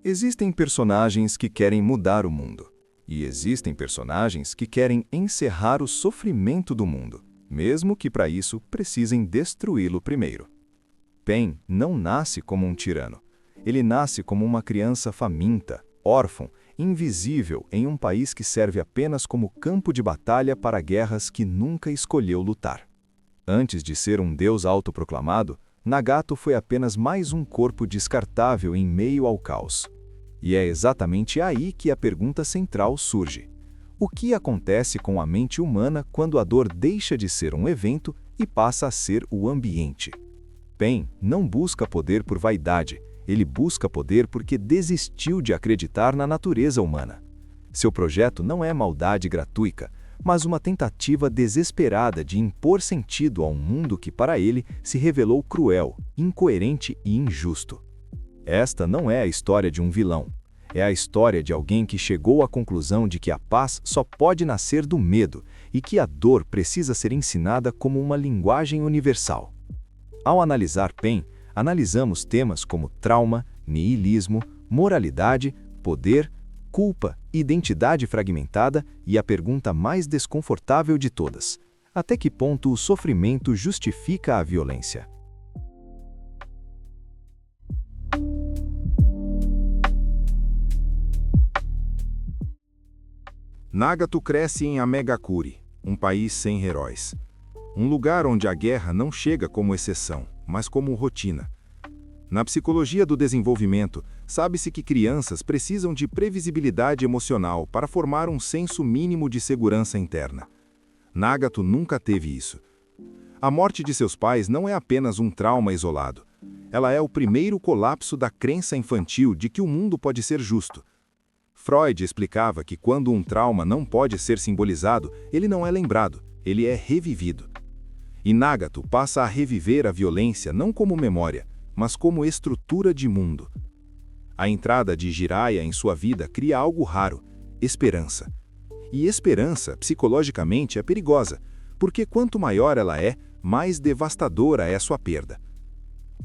Existem personagens que querem mudar o mundo. E existem personagens que querem encerrar o sofrimento do mundo, mesmo que para isso precisem destruí-lo primeiro. Pain não nasce como um tirano. Ele nasce como uma criança faminta, órfão, invisível em um país que serve apenas como campo de batalha para guerras que nunca escolheu lutar. Antes de ser um deus autoproclamado, Nagato foi apenas mais um corpo descartável em meio ao caos. E é exatamente aí que a pergunta central surge. O que acontece com a mente humana quando a dor deixa de ser um evento e passa a ser o ambiente? Pain não busca poder por vaidade, ele busca poder porque desistiu de acreditar na natureza humana. Seu projeto não é maldade gratuita, mas uma tentativa desesperada de impor sentido a um mundo que para ele se revelou cruel, incoerente e injusto. Esta não é a história de um vilão. É a história de alguém que chegou à conclusão de que a paz só pode nascer do medo e que a dor precisa ser ensinada como uma linguagem universal. Ao analisar Pain, analisamos temas como trauma, niilismo, moralidade, poder, culpa, identidade fragmentada e a pergunta mais desconfortável de todas: até que ponto o sofrimento justifica a violência? Nagato cresce em Amegakure, um país sem heróis. Um lugar onde a guerra não chega como exceção, mas como rotina. Na psicologia do desenvolvimento, sabe-se que crianças precisam de previsibilidade emocional para formar um senso mínimo de segurança interna. Nagato nunca teve isso. A morte de seus pais não é apenas um trauma isolado. Ela é o primeiro colapso da crença infantil de que o mundo pode ser justo. Freud explicava que quando um trauma não pode ser simbolizado, ele não é lembrado, ele é revivido. E Nagato passa a reviver a violência não como memória, mas como estrutura de mundo. A entrada de Jiraiya em sua vida cria algo raro: esperança. E esperança, psicologicamente, é perigosa, porque quanto maior ela é, mais devastadora é sua perda.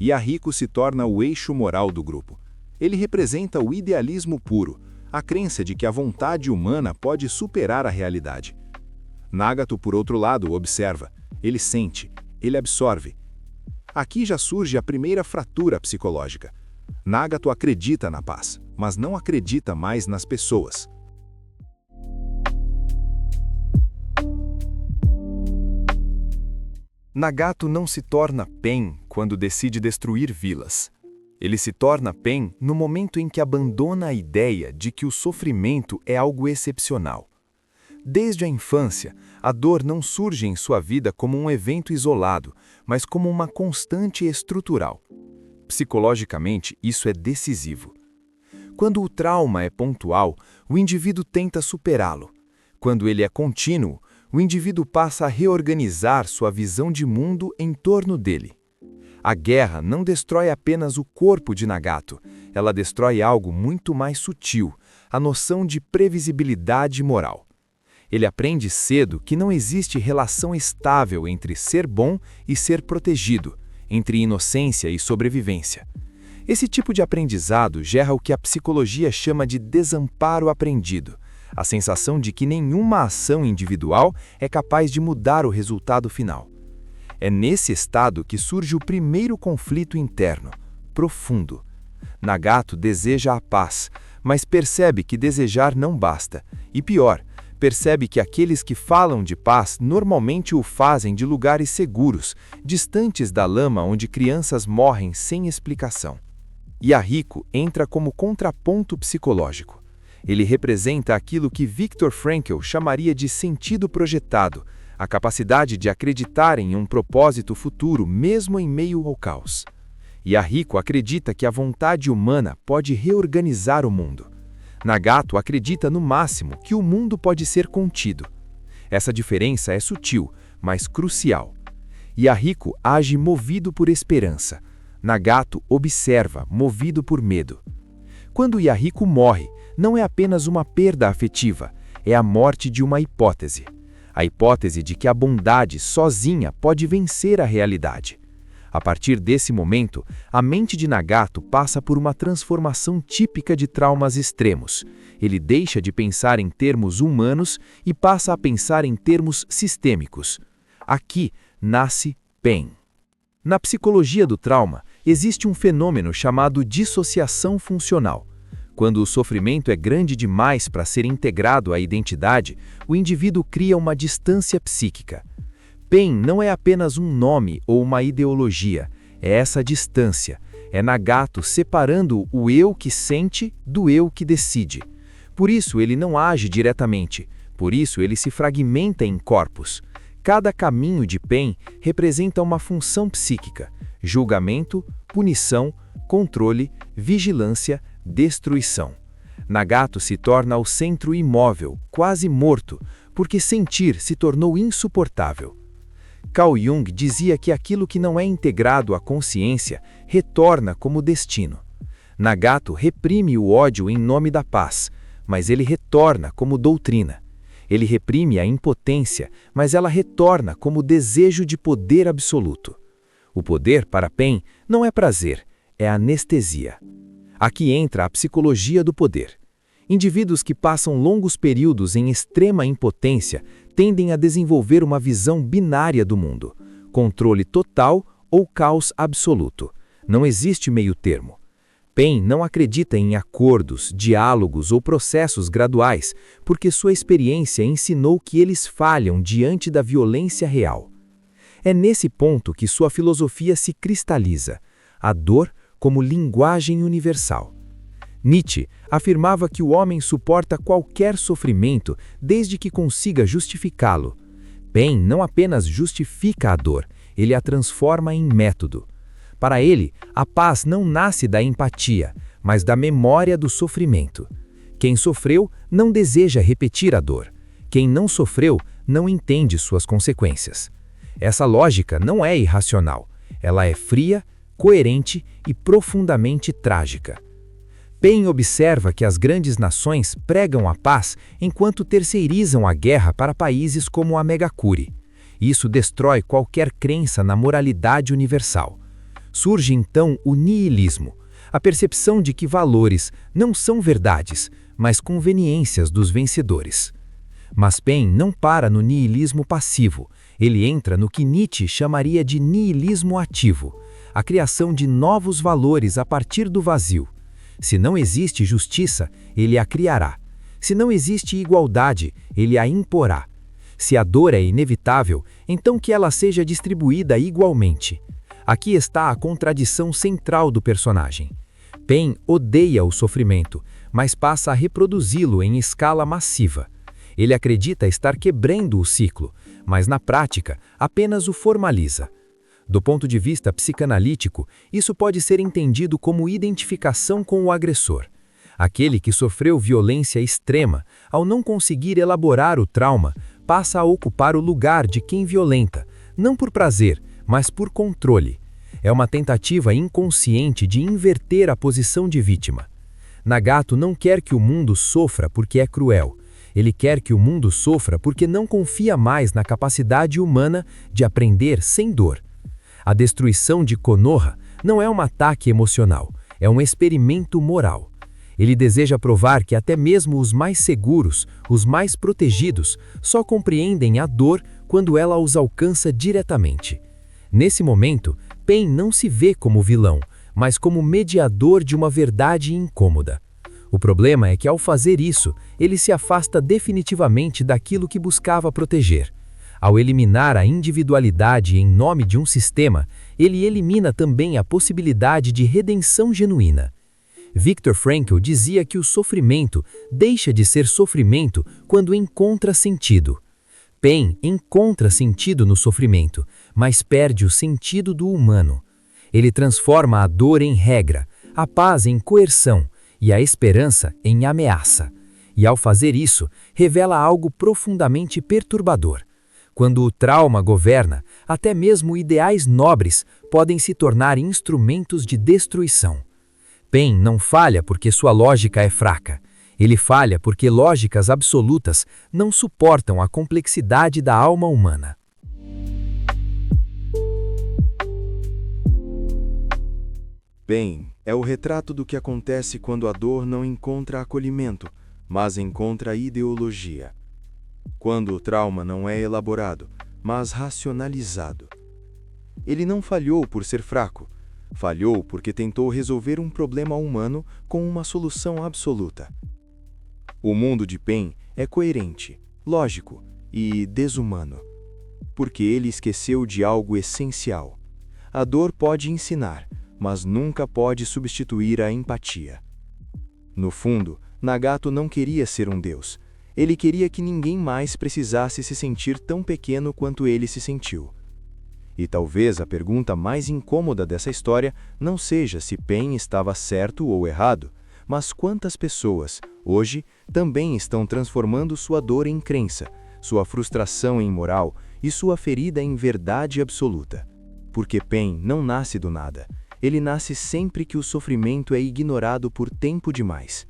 Yahiko se torna o eixo moral do grupo. Ele representa o idealismo puro, a crença de que a vontade humana pode superar a realidade. Nagato, por outro lado, observa, ele sente, ele absorve. Aqui já surge a primeira fratura psicológica. Nagato acredita na paz, mas não acredita mais nas pessoas. Nagato não se torna Pain quando decide destruir vilas. Ele se torna Pain no momento em que abandona a ideia de que o sofrimento é algo excepcional. Desde a infância, a dor não surge em sua vida como um evento isolado, mas como uma constante estrutural. Psicologicamente, isso é decisivo. Quando o trauma é pontual, o indivíduo tenta superá-lo. Quando ele é contínuo, o indivíduo passa a reorganizar sua visão de mundo em torno dele. A guerra não destrói apenas o corpo de Nagato, ela destrói algo muito mais sutil, a noção de previsibilidade moral. Ele aprende cedo que não existe relação estável entre ser bom e ser protegido, entre inocência e sobrevivência. Esse tipo de aprendizado gera o que a psicologia chama de desamparo aprendido, a sensação de que nenhuma ação individual é capaz de mudar o resultado final. É nesse estado que surge o primeiro conflito interno, profundo. Nagato deseja a paz, mas percebe que desejar não basta, e pior, percebe que aqueles que falam de paz normalmente o fazem de lugares seguros, distantes da lama onde crianças morrem sem explicação. Yahiko entra como contraponto psicológico. Ele representa aquilo que Viktor Frankl chamaria de sentido projetado, a capacidade de acreditar em um propósito futuro mesmo em meio ao caos. Yahiko acredita que a vontade humana pode reorganizar o mundo. Nagato acredita no máximo que o mundo pode ser contido. Essa diferença é sutil, mas crucial. Yahiko age movido por esperança. Nagato observa, movido por medo. Quando Yahiko morre, não é apenas uma perda afetiva, é a morte de uma hipótese. A hipótese de que a bondade sozinha pode vencer a realidade. A partir desse momento, a mente de Nagato passa por uma transformação típica de traumas extremos. Ele deixa de pensar em termos humanos e passa a pensar em termos sistêmicos. Aqui nasce PEN. Na psicologia do trauma, existe um fenômeno chamado dissociação funcional. Quando o sofrimento é grande demais para ser integrado à identidade, o indivíduo cria uma distância psíquica. PEN não é apenas um nome ou uma ideologia, é essa distância. É Nagato separando o eu que sente do eu que decide. Por isso ele não age diretamente, por isso ele se fragmenta em corpos. Cada caminho de PEN representa uma função psíquica: julgamento, punição, controle, vigilância, destruição. Nagato se torna o centro imóvel, quase morto, porque sentir se tornou insuportável. Carl Jung dizia que aquilo que não é integrado à consciência retorna como destino. Nagato reprime o ódio em nome da paz, mas ele retorna como doutrina. Ele reprime a impotência, mas ela retorna como desejo de poder absoluto. O poder para PEN não é prazer, é anestesia. Aqui entra a psicologia do poder. Indivíduos que passam longos períodos em extrema impotência tendem a desenvolver uma visão binária do mundo: controle total ou caos absoluto. Não existe meio termo. PEN não acredita em acordos, diálogos ou processos graduais, porque sua experiência ensinou que eles falham diante da violência real. É nesse ponto que sua filosofia se cristaliza: a dor como linguagem universal. Nietzsche afirmava que o homem suporta qualquer sofrimento desde que consiga justificá-lo. PEN não apenas justifica a dor, ele a transforma em método. Para ele, a paz não nasce da empatia, mas da memória do sofrimento. Quem sofreu não deseja repetir a dor. Quem não sofreu não entende suas consequências. Essa lógica não é irracional. Ela é fria, coerente e profundamente trágica. PEN observa que as grandes nações pregam a paz enquanto terceirizam a guerra para países como a Megakure. Isso destrói qualquer crença na moralidade universal. Surge então o niilismo, a percepção de que valores não são verdades, mas conveniências dos vencedores. Mas PEN não para no niilismo passivo, ele entra no que Nietzsche chamaria de niilismo ativo, a criação de novos valores a partir do vazio. Se não existe justiça, ele a criará. Se não existe igualdade, ele a imporá. Se a dor é inevitável, então que ela seja distribuída igualmente. Aqui está a contradição central do personagem. PEN odeia o sofrimento, mas passa a reproduzi-lo em escala massiva. Ele acredita estar quebrando o ciclo, mas na prática apenas o formaliza. Do ponto de vista psicanalítico, isso pode ser entendido como identificação com o agressor. Aquele que sofreu violência extrema, ao não conseguir elaborar o trauma, passa a ocupar o lugar de quem violenta, não por prazer, mas por controle. É uma tentativa inconsciente de inverter a posição de vítima. Nagato não quer que o mundo sofra porque é cruel. Ele quer que o mundo sofra porque não confia mais na capacidade humana de aprender sem dor. A destruição de Konoha não é um ataque emocional, é um experimento moral. Ele deseja provar que até mesmo os mais seguros, os mais protegidos, só compreendem a dor quando ela os alcança diretamente. Nesse momento, PEN não se vê como vilão, mas como mediador de uma verdade incômoda. O problema é que, ao fazer isso, ele se afasta definitivamente daquilo que buscava proteger. Ao eliminar a individualidade em nome de um sistema, ele elimina também a possibilidade de redenção genuína. Viktor Frankl dizia que o sofrimento deixa de ser sofrimento quando encontra sentido. PEN encontra sentido no sofrimento, mas perde o sentido do humano. Ele transforma a dor em regra, a paz em coerção e a esperança em ameaça. E ao fazer isso, revela algo profundamente perturbador. Quando o trauma governa, até mesmo ideais nobres podem se tornar instrumentos de destruição. PEN não falha porque sua lógica é fraca. Ele falha porque lógicas absolutas não suportam a complexidade da alma humana. Pain é o retrato do que acontece quando a dor não encontra acolhimento, mas encontra ideologia. Quando o trauma não é elaborado, mas racionalizado. Ele não falhou por ser fraco, falhou porque tentou resolver um problema humano com uma solução absoluta. O mundo de Pain é coerente, lógico e desumano, porque ele esqueceu de algo essencial. A dor pode ensinar, mas nunca pode substituir a empatia. No fundo, Nagato não queria ser um deus. Ele queria que ninguém mais precisasse se sentir tão pequeno quanto ele se sentiu. E talvez a pergunta mais incômoda dessa história não seja se Pain estava certo ou errado, mas quantas pessoas, hoje, também estão transformando sua dor em crença, sua frustração em moral e sua ferida em verdade absoluta. Porque Pain não nasce do nada. Ele nasce sempre que o sofrimento é ignorado por tempo demais.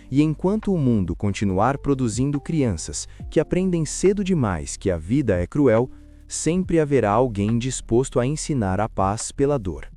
E enquanto o mundo continuar produzindo crianças que aprendem cedo demais que a vida é cruel, sempre haverá alguém disposto a ensinar a paz pela dor.